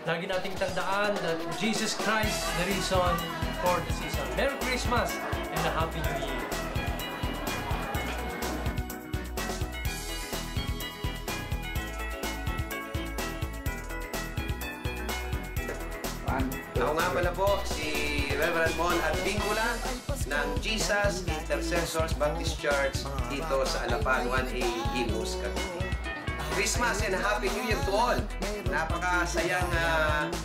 lagi nating tandaan that Jesus Christ the reason for the season. Merry Christmas and a Happy New Year! Ako nga pala po si Reverend Mon Advingula ng Jesus Intercessors Baptist Church dito sa Alapan 1A, Imus, Cavite. Christmas and a Happy New Year to all! Napakasayang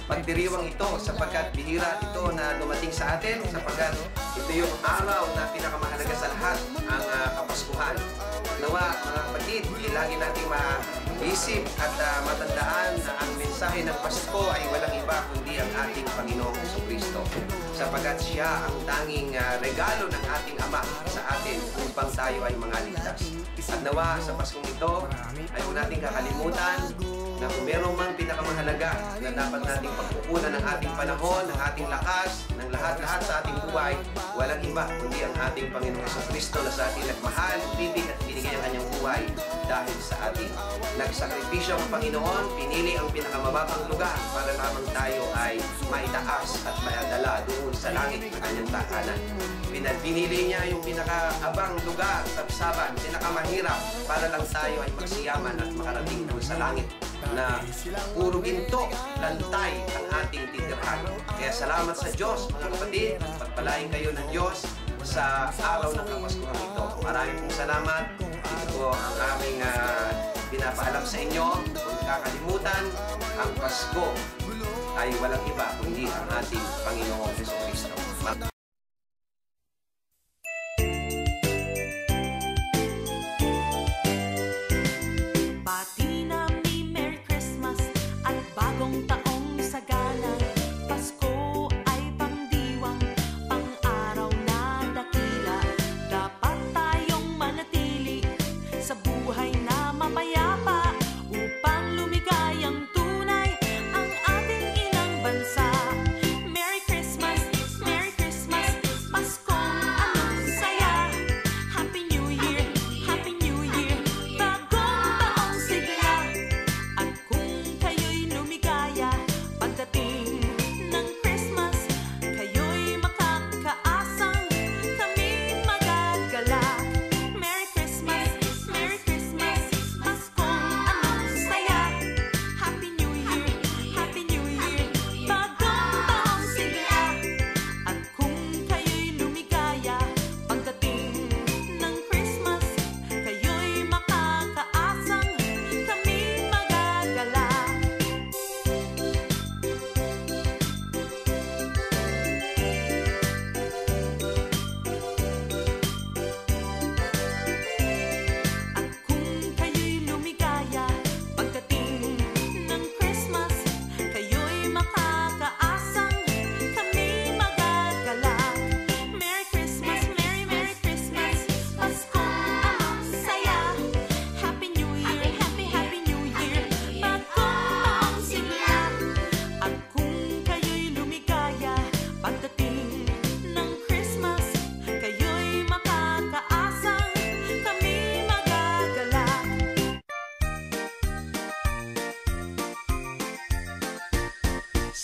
pagdiriwang ito sapagkat bihira ito na dumating sa atin sapagkat ito yung araw na pinakamahalaga sa lahat, ang Kapaskuhan. Nawa, mga kapatid, lagi nating maisip at matandaan na ang mensahe ng Pasko ay walang iba kundi ang ating Panginoong Jesucristo. Sapagkat siya ang tanging regalo ng ating Ama sa atin upang tayo ay mangaligtas. At nawa, sa Paskong ito ay huwag nating kakalimutan na kung meron mang pinakamahalaga na dapat nating pagkukunan ng ating panahon, ng ating lakas, ng lahat-lahat sa ating buhay, walang iba kundi ang ating Panginoong Jesucristo na sa ating nagmahal, bibig at binigay ang kanyang buhay dahil sa atin. Nagsakripisyo ang Panginoon, pinili ang pinakamababang lugar para lamang tayo ay maitaas at maidala doon sa langit ng kanyang tahanan. Pinili niya yung pinakaabang lugar, sabsaban, pinakamahirap para lang tayo ay magsiyaman at makarating doon sa langit na puro ginto, lantay ang ating titirhan. Kaya salamat sa Diyos, mga kapatid, at pagpalain kayo ng Diyos sa araw ng Kapaskuhan ito. Maraming pong salamat. Ito po ang aming pinapaalam sa inyo. Kung kakalimutan, ang Pasko ay walang iba kundi ang ating Panginoong Jesucristo.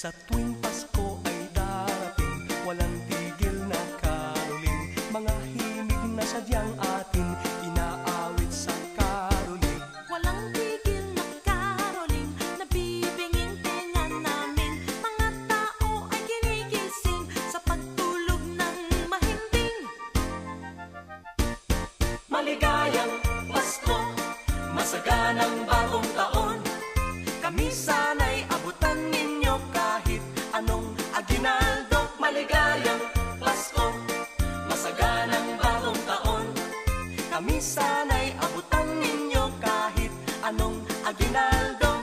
Sa tuwing Pasko ay darating, walang tigil na karoling, mga himig na sadyang ating inaawit sa karoling. Walang tigil na karoling, nabibinging tenga namin, mga tao ay ginigising sa pagtulog ng mahimbing. Maligayang Pasko, masaganang bagong taon, kami sana'y abutan ninyo kahit anong aginaldo. Maligayang Pasko, masaganang bagong taon, kami sana'y abutan ninyo kahit anong aginaldo.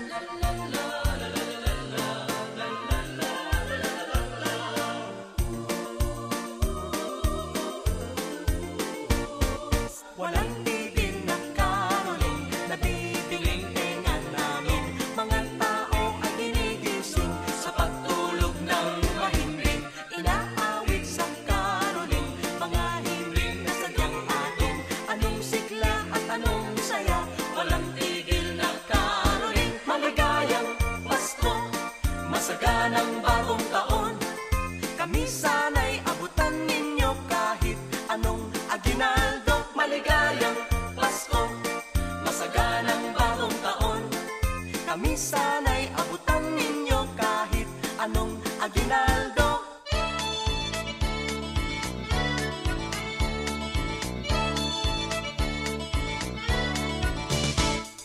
Walang tigil na karoling, nabibinging tenga namin, mga tao ay ginigising sa pagtulog ng mahimbing, inaawit sa karoling, mga himbing na sadyang atin, anong sigla at anong saya. Walang tigil na karoling,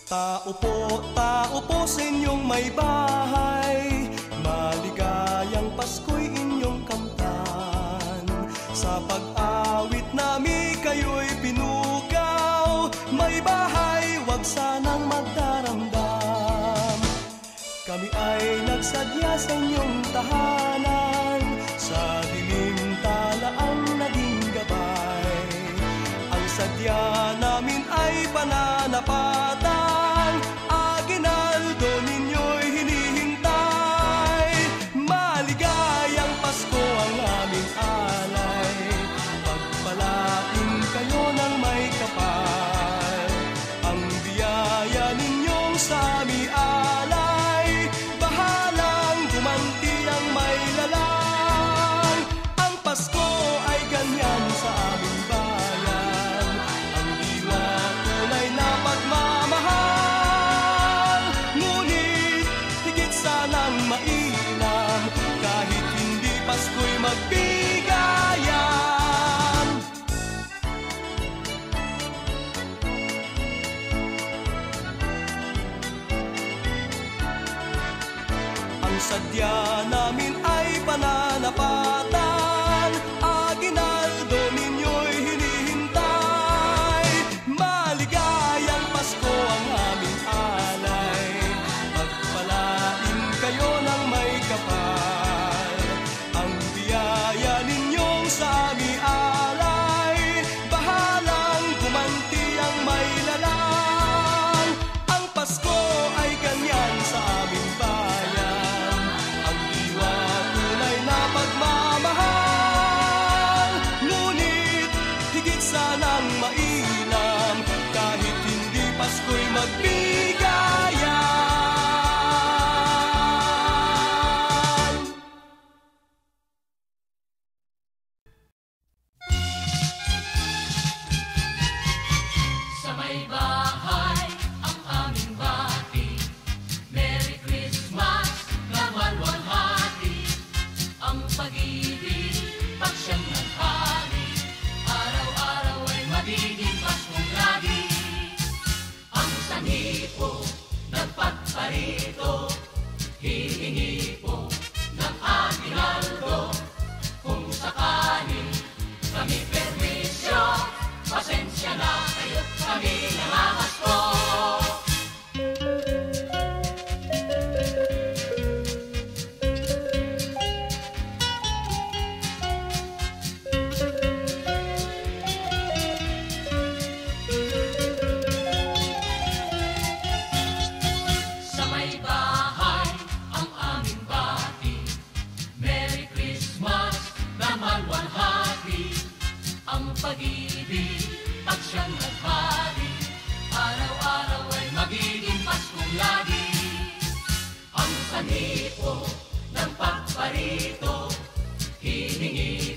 Tao po sa inyong may bahay, maligayang Pasko'y inyong kamtan. Sa pag-awit namin kayo'y pinugaw, may bahay, wag sanang magdaramdam. Kami ay nagsadya sa inyong tahanan, sa dilim talaang naging gabay. Ang sadya namin ay pananapatan, aginaldo ninyo'y hinihintay. Maligayang Pasko ang aming alay, pagpalain kayo ng may kapal. Ang biyaya ninyong sa aming alay, bahalang gumanti ang may lalang. Ang Pasko ay ganyan sa aming bayan, ang diwa tunay na pagmamahal. Ngunit higit sanang mainam, kahit hindi Pasko'y magbigayan. Ang sadya namin ay pananapatan, aginaldo ninyo'y hinihintay. Maligayang Pasko ang aming alay, pagpalain kayo ng may kapal. Ang biyaya ninyong sa aming alay, bahalang gumanti ang may lalang. Ang Pasko ay ganyan sa aming bayan, ang diwa tunay na pagmamahal. Ngunit higit sanang mainam, kahit hindi Pasko'y magbigayan. Sa may bahay ang aming bati, Merry Christmas na walwalhati. Ang pag-ibig, pagsiyang ng hari, araw-araw ay magiging Paskong lagi. Ang sanhi po ng pagparito, hihingi po ng aginaldo. Kung sakali kami permisyo, pasensya na kayo, kami nangangasko. Sa may bahay ang aming bati, Merry Christmas na malwalhati. Ang pag-ibig, pagsiyang naghari, araw-araw ay magiging Paskong lagi. Ang sanhi po ng pagparito, hihingi